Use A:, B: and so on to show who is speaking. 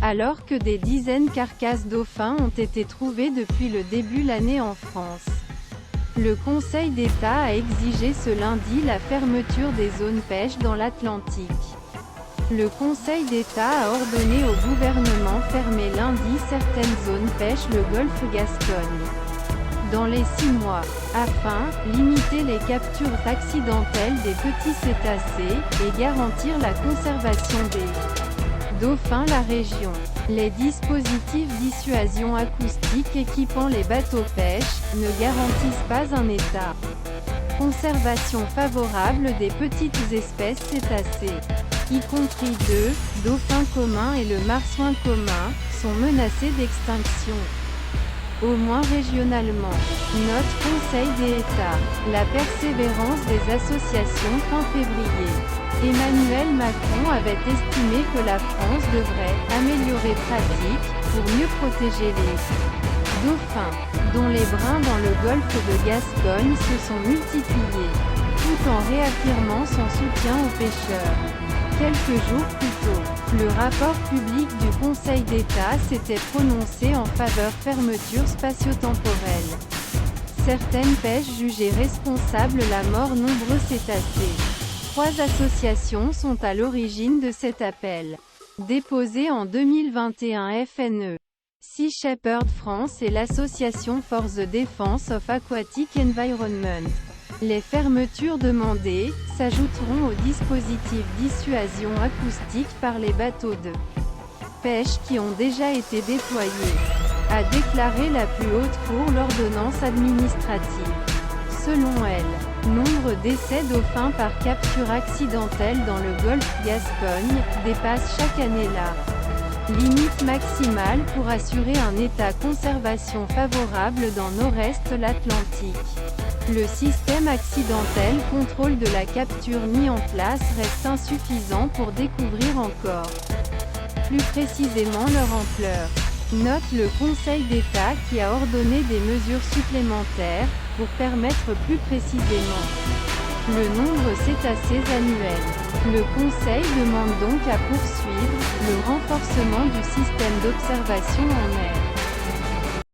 A: alors que des dizaines carcasses dauphins ont été trouvées depuis le début de l'année en France. Le Conseil d'État a exigé ce lundi la fermeture des zones pêche dans l'Atlantique. Le Conseil d'État a ordonné au gouvernement de fermer lundi certaines zones pêche le golfe Gascogne dans les 6 mois, afin de limiter les captures accidentelles des petits cétacés, et garantir la conservation des dauphins. La région. Les dispositifs dissuasion acoustique équipant les bateaux pêche ne garantissent pas un état de conservation favorable des petites espèces cétacées, y compris deux dauphins communs et le marsouin commun, sont menacés d'extinction. Au moins régionalement. Note Conseil d'État. La persévérance des associations fin février. Emmanuel Macron avait estimé que la France devrait améliorer pratiques pour mieux protéger les dauphins, dont les bruns dans le golfe de Gascogne se sont multipliés, tout en réaffirmant son soutien aux pêcheurs. Quelques jours plus tôt, le rapport public du Conseil d'État s'était prononcé en faveur de fermeture spatio-temporelle. Certaines pêches jugées responsables la mort nombreux cétacés. 3 associations sont à l'origine de cet appel. Déposé en 2021 FNE. Sea Shepherd France et l'association For the Defense of Aquatic Environment. Les fermetures demandées s'ajouteront au dispositif dissuasion acoustique par les bateaux de pêche qui ont déjà été déployés, a déclaré la plus haute cour l'ordonnance administrative. Selon elle, nombre d'essais dauphins par capture accidentelle dans le golfe Gascogne dépasse chaque année la limite maximale pour assurer un état conservation favorable dans nord-est l'Atlantique. Le système accidentel contrôle de la capture mis en place reste insuffisant pour découvrir encore plus précisément leur ampleur. Note le Conseil d'État qui a ordonné des mesures supplémentaires pour permettre plus précisément le nombre cétacés annuels. Le Conseil demande donc à poursuivre le renforcement du système d'observation en mer.